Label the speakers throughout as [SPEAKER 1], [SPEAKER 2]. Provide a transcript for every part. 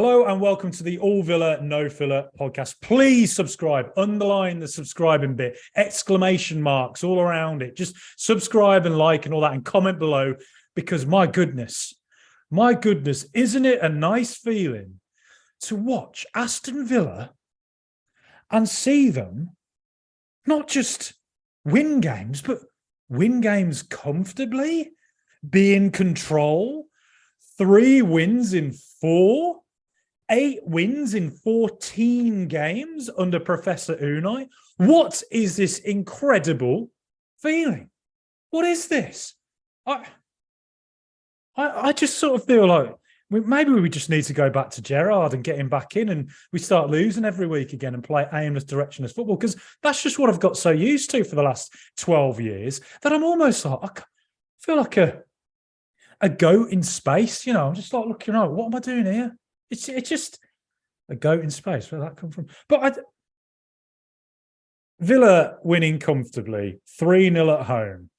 [SPEAKER 1] Hello and welcome to the All Villa No Filler podcast. Please subscribe, underline the subscribing bit, exclamation marks all around it. Just subscribe and like and all that and comment below because my goodness, isn't it a nice feeling to watch Aston Villa and see them not just win games, but win games comfortably, be in control, 3 wins in 4, 8 wins in 14 games under Professor Unai. What is this incredible feeling? What is this? I just sort of feel like maybe we just need to go back to Gerrard and get him back in and we start losing every week again and play aimless, directionless football, because that's just what I've got so used to for the last 12 years that I'm almost like, I feel like a goat in space. You know, I'm just like looking out, what am I doing here? It's just a goat in space. Where'd that come from? But Villa winning comfortably, 3-0 at home.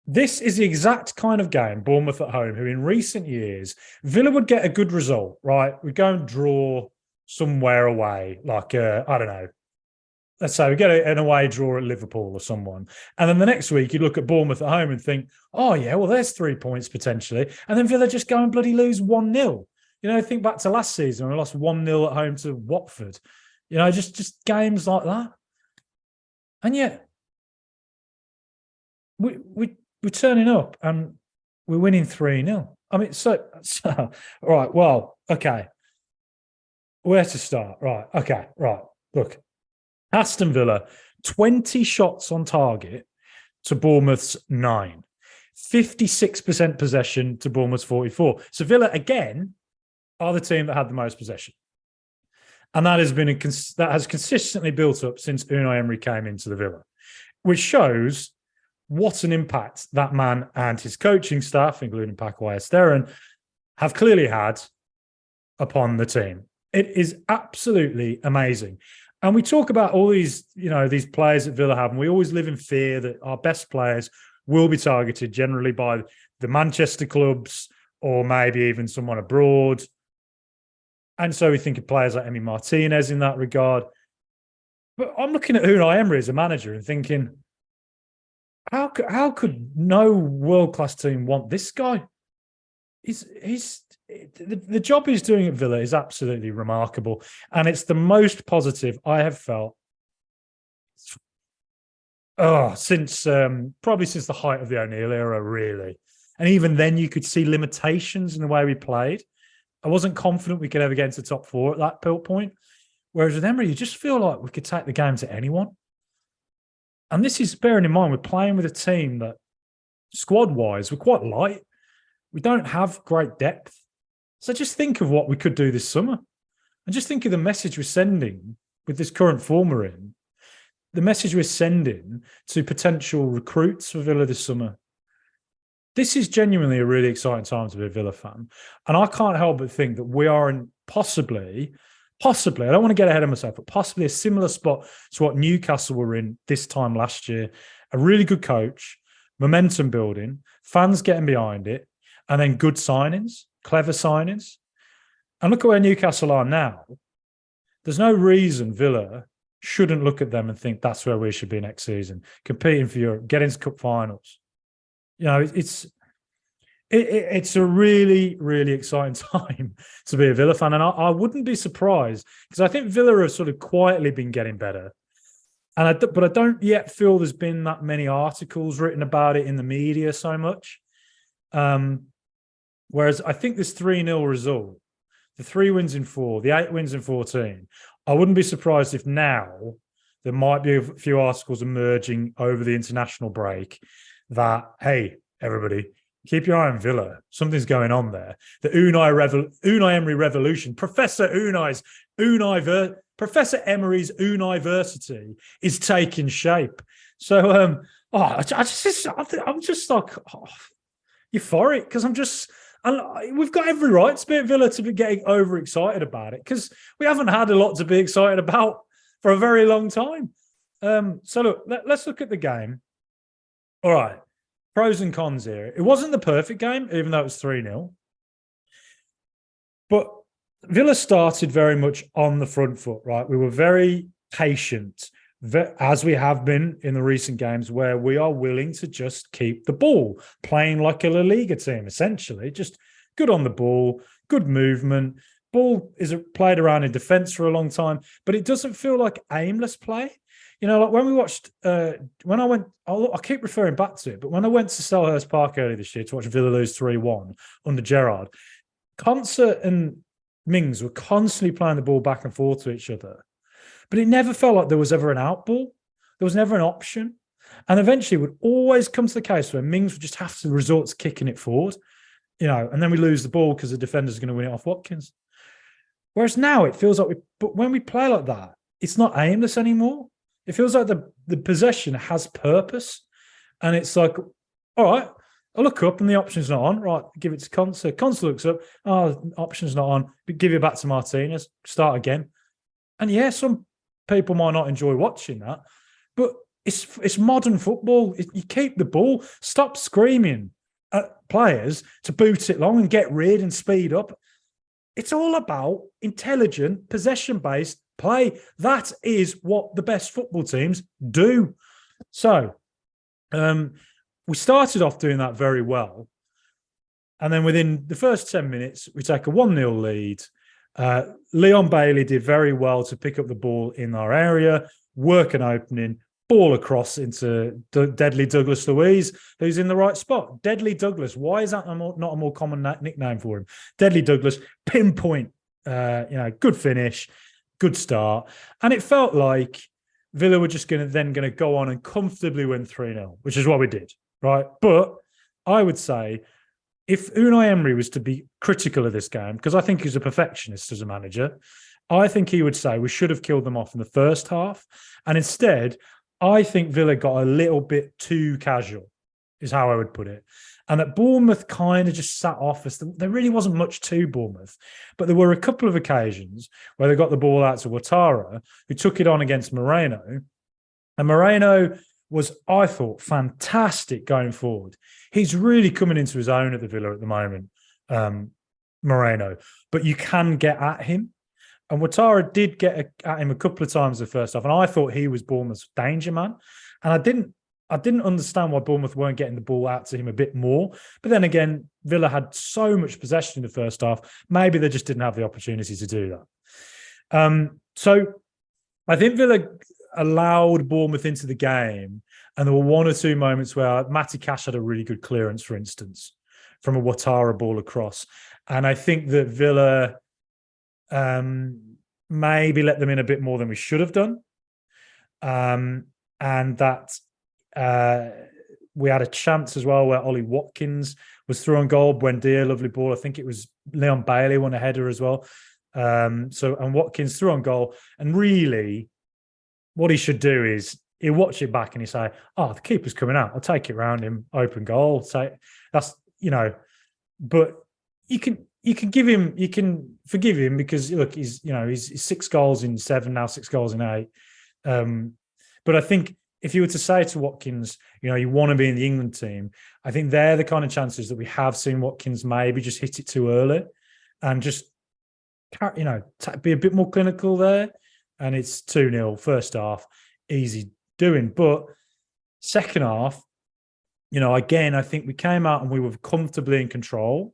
[SPEAKER 1] This is the exact kind of game, Bournemouth at home, who in recent years, Villa would get a good result, right? We'd go and draw somewhere away, like, I don't know. Let's say we get an away draw at Liverpool or someone. And then the next week, you look at Bournemouth at home and think, oh, yeah, well, there's 3 points potentially. And then Villa just go and bloody lose 1-0. You know, think back to last season when we lost 1-0 at home to Watford. You know, just games like that. And yet, we're turning up and we're winning 3-0. I mean, so all right, well, okay. Where to start? Right, okay, right. Look, Aston Villa, 20 shots on target to Bournemouth's 9. 56% possession to Bournemouth's 44. So Villa, again, are the team that had the most possession. And that has consistently built up since Unai Emery came into the Villa, which shows what an impact that man and his coaching staff, including Maguire, have clearly had upon the team. It is absolutely amazing. And we talk about all these, these players that Villa have, and we always live in fear that our best players will be targeted generally by the Manchester clubs or maybe even someone abroad. And so we think of players like Emi Martinez in that regard. But I'm looking at Unai Emery as a manager and thinking, how could no world-class team want this guy? The job he's doing at Villa is absolutely remarkable. And it's the most positive I have felt since probably since the height of the O'Neill era, really. And even then you could see limitations in the way we played. I wasn't confident we could ever get into top 4 at that point. Whereas with Emery, you just feel like we could take the game to anyone. And this is bearing in mind, we're playing with a team that, squad-wise, we're quite light. We don't have great depth. So just think of what we could do this summer. And just think of the message we're sending with this current form we're in. The message we're sending to potential recruits for Villa this summer. This is genuinely a really exciting time to be a Villa fan. And I can't help but think that we are in possibly, I don't want to get ahead of myself, but possibly a similar spot to what Newcastle were in this time last year. A really good coach, momentum building, fans getting behind it, and then good signings, clever signings. And look at where Newcastle are now. There's no reason Villa shouldn't look at them and think that's where we should be next season, competing for Europe, getting to cup finals. You know, it's a really, really exciting time to be a Villa fan. And I wouldn't be surprised because I think Villa have sort of quietly been getting better. But I don't yet feel there's been that many articles written about it in the media so much. Whereas I think this 3-0 result, the 3 wins in 4, the 8 wins in 14, I wouldn't be surprised if now there might be a few articles emerging over the international break that, hey, everybody, keep your eye on Villa. Something's going on there. The Unai Emery revolution, Professor Emery's Unai-versity is taking shape. So, I'm just like euphoric because we've got every right to be at Villa to be getting overexcited about it because we haven't had a lot to be excited about for a very long time. So look, let's look at the game. All right, pros and cons here. It wasn't the perfect game, even though it was 3-0. But Villa started very much on the front foot, right? We were very patient, as we have been in the recent games, where we are willing to just keep the ball, playing like a La Liga team, essentially. Just good on the ball, good movement. Ball is played around in defence for a long time, but it doesn't feel like aimless play. You know, like when we watched, when I went, I keep referring back to it, but when I went to Selhurst Park earlier this year to watch Villa lose 3-1 under Gerrard, Concert and Mings were constantly playing the ball back and forth to each other, but it never felt like there was ever an out ball. There was never an option. And eventually it would always come to the case where Mings would just have to resort to kicking it forward, you know, and then we lose the ball because the defender's going to win it off Watkins. Whereas now it feels like but when we play like that, it's not aimless anymore. It feels like the possession has purpose. And it's like, all right, I look up and the option's not on. Right, give it to Concert. Concert looks up. Oh, option's not on. Give it back to Martinez. Start again. And yeah, some people might not enjoy watching that, but it's modern football. You keep the ball. Stop screaming at players to boot it long and get rid and speed up. It's all about intelligent, possession-based play. That is what the best football teams do. So we started off doing that very well. And then within the first 10 minutes, we take a 1-0 lead. Leon Bailey did very well to pick up the ball in our area, work an opening, ball across into Deadly Douglas Luiz, who's in the right spot. Deadly Douglas. Why is that not a more common nickname for him? Deadly Douglas, pinpoint, good finish, good start. And it felt like Villa were just going to go on and comfortably win 3-0, which is what we did, right? But I would say if Unai Emery was to be critical of this game, because I think he's a perfectionist as a manager, I think he would say we should have killed them off in the first half. And instead, I think Villa got a little bit too casual, is how I would put it. And that Bournemouth kind of just sat off. There really wasn't much to Bournemouth. But there were a couple of occasions where they got the ball out to Ouattara, who took it on against Moreno. And Moreno was, I thought, fantastic going forward. He's really coming into his own at the Villa at the moment, Moreno. But you can get at him. And Ouattara did get at him a couple of times the first half, and I thought he was Bournemouth's danger man. And I didn't understand why Bournemouth weren't getting the ball out to him a bit more. But then again, Villa had so much possession in the first half, maybe they just didn't have the opportunity to do that. So I think Villa allowed Bournemouth into the game, and there were one or two moments where Matty Cash had a really good clearance, for instance, from a Ouattara ball across. And I think that Villa maybe let them in a bit more than we should have done. And that we had a chance as well where Ollie Watkins was through on goal. Buendia, lovely ball. I think it was Leon Bailey won a header as well. And Watkins threw on goal. And really, what he should do is he'll watch it back and he'll say, oh, the keeper's coming out. I'll take it round him, open goal. So that's, but you can forgive him because look, he's 6 goals in 7 now, 6 goals in 8. But I think if you were to say to Watkins, you want to be in the England team, I think they're the kind of chances that we have seen Watkins maybe just hit it too early and just, be a bit more clinical there. And it's 2-0 first half, easy doing. But second half, again, I think we came out and we were comfortably in control.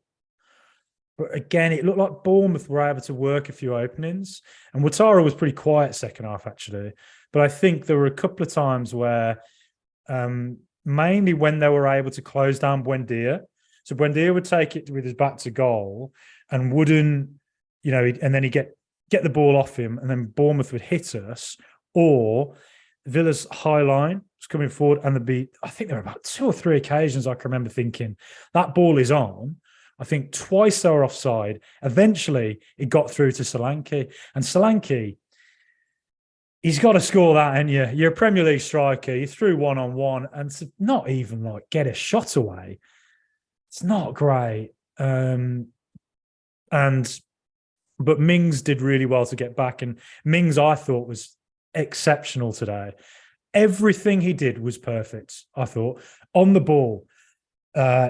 [SPEAKER 1] But again, it looked like Bournemouth were able to work a few openings. And Ouattara was pretty quiet second half, actually. But I think there were a couple of times where, mainly when they were able to close down Buendia. So Buendia would take it with his back to goal and wouldn't, and then he'd get the ball off him, and then Bournemouth would hit us. Or Villa's high line was coming forward, and I think there were about 2 or 3 occasions I can remember thinking, that ball is on. I think twice they were offside. Eventually, it got through to Zielinski. And Zielinski, he's got to score that, and you're a Premier League striker. You threw 1-on-1, and to not even get a shot away, it's not great. But Mings did really well to get back, and Mings I thought was exceptional today. Everything he did was perfect. I thought on the ball.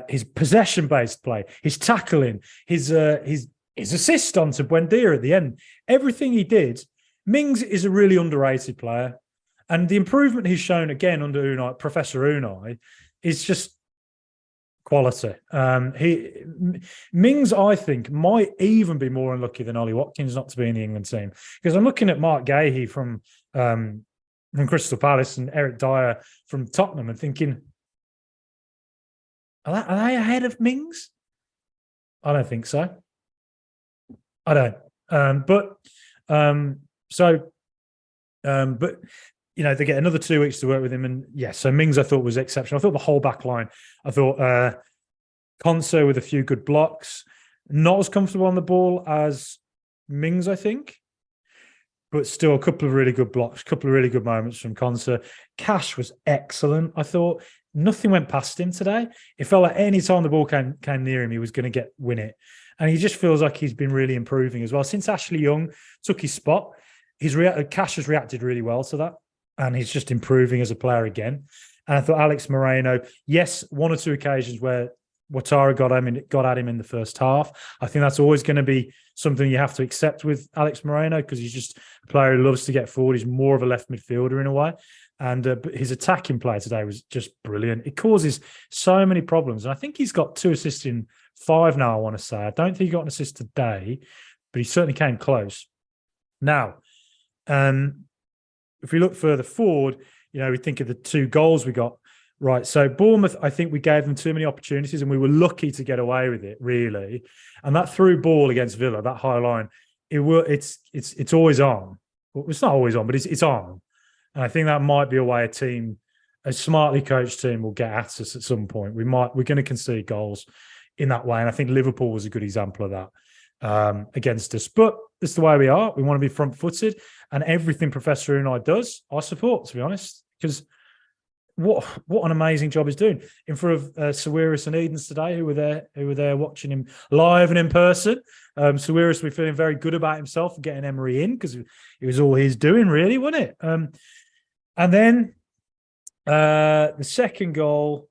[SPEAKER 1] His possession-based play, his tackling, his his assist onto Buendia at the end. Everything he did. Mings is a really underrated player. And the improvement he's shown again under Professor Unai is just quality. Mings, I think, might even be more unlucky than Ollie Watkins not to be in the England team. Because I'm looking at Mark Gahey from Crystal Palace and Eric Dyer from Tottenham and thinking, are they ahead of Mings? I don't think so. I don't. But you know, they get another 2 weeks to work with him. And so Mings I thought was exceptional. I thought the whole back line, I thought Konsa with a few good blocks, not as comfortable on the ball as Mings, I think, but still a couple of really good blocks, a couple of really good moments from Konsa. Cash was excellent. I thought nothing went past him today. It felt like any time the ball came near him, he was going to win it. And he just feels like he's been really improving as well. Since Ashley Young took his spot, Cash has reacted really well to that. And he's just improving as a player again. And I thought Alex Moreno, yes, 1 or 2 occasions where Ouattara got at him in the first half. I think that's always going to be something you have to accept with Alex Moreno because he's just a player who loves to get forward. He's more of a left midfielder in a way. And but his attacking play today was just brilliant. It causes so many problems. And I think he's got 2 assists in 5 now, I want to say. I don't think he got an assist today, but he certainly came close. Now, if we look further forward, you know, we think of the 2 goals we got. Right, so Bournemouth, I think we gave them too many opportunities and we were lucky to get away with it, really. And that through ball against Villa, that high line, it's always on. Well, it's not always on, but it's on. And I think that might be a way a smartly coached team will get at us at some point. We're going to concede goals in that way. And I think Liverpool was a good example of that against us. But it's the way we are. We want to be front-footed. And everything Professor Unai does, I support, to be honest. Because what an amazing job he's doing. In front of Sawiris and Edens today, who were there watching him live and in person. Sawiris will be feeling very good about himself for getting Emery in because it was all he's doing, really, wasn't it? And then the second goal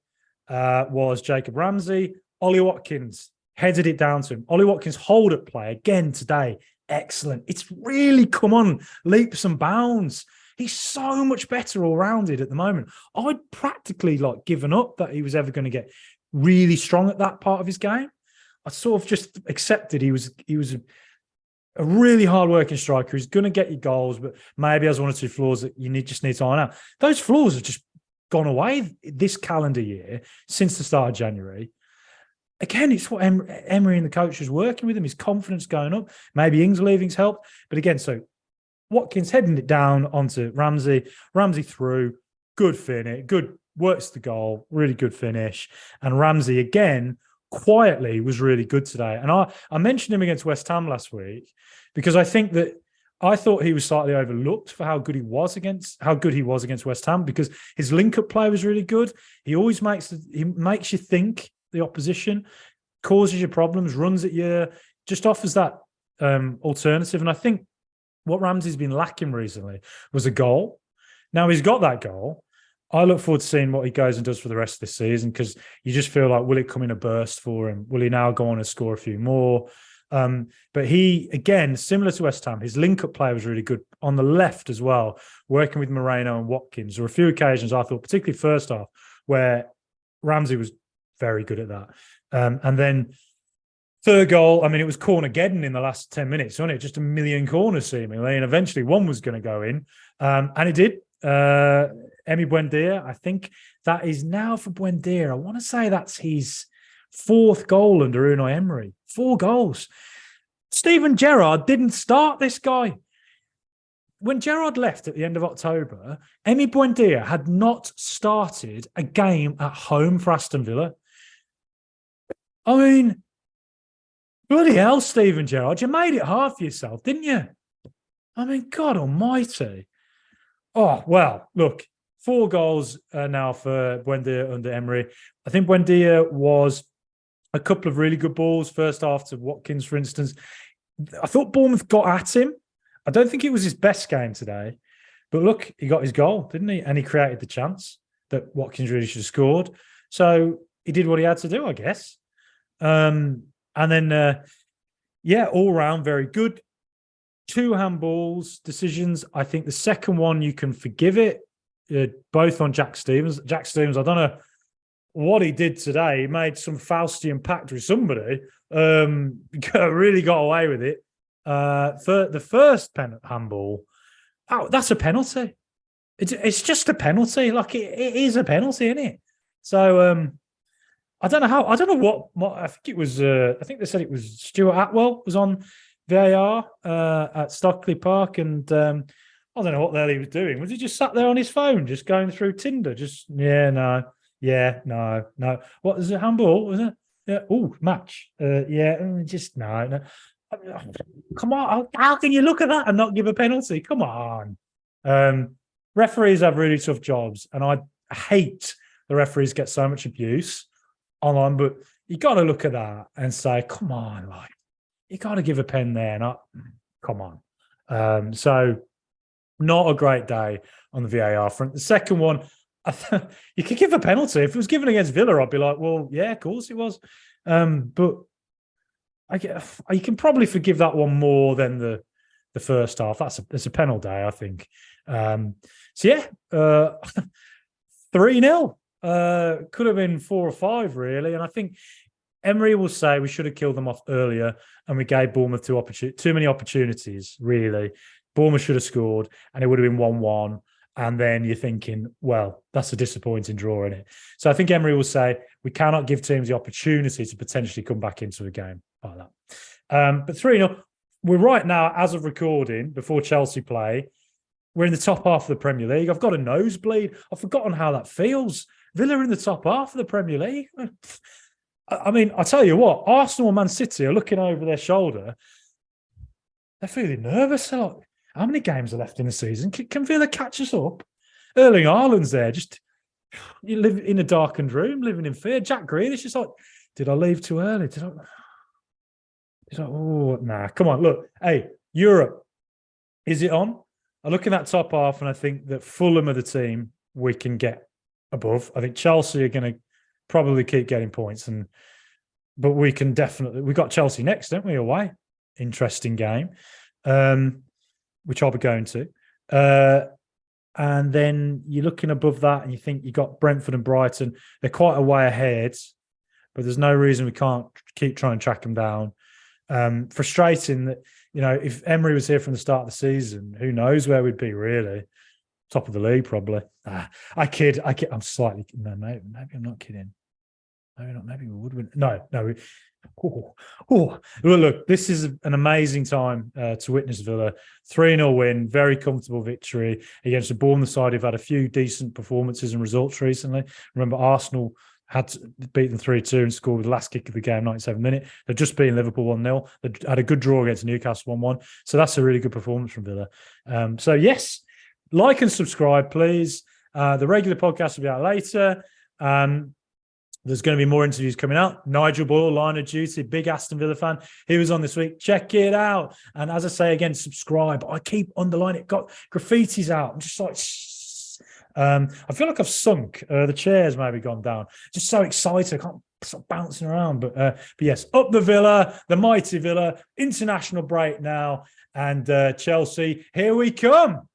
[SPEAKER 1] was Jacob Ramsey. Ollie Watkins headed it down to him. Ollie Watkins' hold-up play again today, excellent. It's really come on leaps and bounds. He's so much better all-rounded at the moment. I'd practically given up that he was ever going to get really strong at that part of his game. I sort of just accepted he was a really hard-working striker. He's going to get you goals, but maybe has 1 or 2 flaws that you just need to iron out. Those flaws have just gone away this calendar year since the start of January. Again, it's what Emery and the coach is working with him. His confidence going up. Maybe Ings leaving's helped. But again, so Watkins heading it down onto Ramsey. Ramsey through. Good finish. Good works the goal. Really good finish. And Ramsey, again, quietly was really good today. And I mentioned him against West Ham last week because I thought he was slightly overlooked for how good he was against West Ham because his link-up play was really good. He always makes you think the opposition, causes you problems, runs at you, just offers that alternative. And I think what Ramsey's been lacking recently was a goal. Now he's got that goal. I look forward to seeing what he goes and does for the rest of the season because you just feel like, will it come in a burst for him? Will he now go on and score a few more? But he, again, similar to West Ham, his link-up play was really good on the left as well, working with Moreno and Watkins. There were a few occasions, I thought, particularly first half, where Ramsey was very good at that. And then third goal, I mean, it was corner-geddon in the last 10 minutes, wasn't it? Just a million corners, seemingly. And eventually one was going to go in. And it did. Emi Buendia, I think that is now for Buendia. I want to say that's his 4th goal under Unai Emery. 4 goals. Steven Gerrard didn't start this guy. When Gerrard left at the end of October, Emi Buendia had not started a game at home for Aston Villa. I mean, bloody hell, Steven Gerrard, you made it hard for yourself, didn't you? I mean, God almighty. Oh, well, look, 4 goals now for Buendia under Emery. I think Buendia was a couple of really good balls, first half to Watkins, for instance. I thought Bournemouth got at him. I don't think it was his best game today. But look, he got his goal, didn't he? And he created the chance that Watkins really should have scored. So he did what he had to do, I guess. And then, Yeah, all round very good. 2 handballs decisions. I think the second one you can forgive it. Both on Jack Stevens. Jack Stevens, I don't know what he did today. He made some Faustian pact with somebody. Really got away with it. For the first handball, that's a penalty. It's just a penalty. Like it is a penalty, isn't it? So I don't know how. I don't know what. I think it was. I think they said it was Stuart Atwell was on VAR at Stockley Park, and I don't know what the hell he was doing. Was he just sat there on his phone, just going through Tinder? Just no. What was it? Handball? Was it? Yeah. Oh, match. Just no. Come on. How can you look at that and not give a penalty? Come on. Referees have really tough jobs, and I hate the referees get so much abuse online, but you got to look at that and say, come on, like, you got to give a pen there. Come on. So not a great day on the VAR front. The second one, you could give a penalty. If it was given against Villa, I'd be like, well, yeah, of course it was. But you can probably forgive that one more than the first half. That's a penalty day, I think. 3-0. Could have been 4 or 5, really. And I think Emery will say we should have killed them off earlier and we gave Bournemouth too many opportunities, really. Bournemouth should have scored and it would have been 1-1. And then you're thinking, well, that's a disappointing draw, isn't it? So I think Emery will say we cannot give teams the opportunity to potentially come back into a game like that. But 3-0, we're right now, as of recording, before Chelsea play, we're in the top half of the Premier League. I've got a nosebleed. I've forgotten how that feels. Villa are in the top half of the Premier League. I mean, I tell you what, Arsenal and Man City are looking over their shoulder. They're feeling nervous. They're like, how many games are left in the season? Can Villa catch us up? Erling Haaland's there. Just, you live in a darkened room, living in fear. Jack Grealish is like, did I leave too early? Nah, come on. Look, hey, Europe, is it on? I look in that top half and I think that Fulham are the team we can get above. I think Chelsea are going to probably keep getting points, but we can definitely. We got Chelsea next, don't we? Away, interesting game, which I'll be going to. And then you're looking above that, and you think you got Brentford and Brighton. They're quite a way ahead, but there's no reason we can't keep trying to track them down. Frustrating that, if Emery was here from the start of the season, who knows where we'd be, really. Top of the league, probably. I kid. I'm slightly... No, maybe I'm not kidding. Maybe not. Maybe we would win. No. Well, look, this is an amazing time to witness Villa. 3-0 win, very comfortable victory against the Bournemouth side who've had a few decent performances and results recently. Remember, Arsenal had to beat them 3-2 and scored with the last kick of the game, 97th minute. They've just beaten Liverpool 1-0. They had a good draw against Newcastle 1-1. So that's a really good performance from Villa. So yes, like and subscribe, please. The regular podcast will be out later. There's going to be more interviews coming out. Nigel Boyle, Line of Duty, big Aston Villa fan. He was on this week. Check it out. And as I say again, subscribe. I keep underlining it. Got graffitis out. I'm just like... I feel like I've sunk. The chair's maybe gone down. Just so excited. I can't stop bouncing around. But yes, up the Villa, the mighty Villa. International break now. And Chelsea, here we come.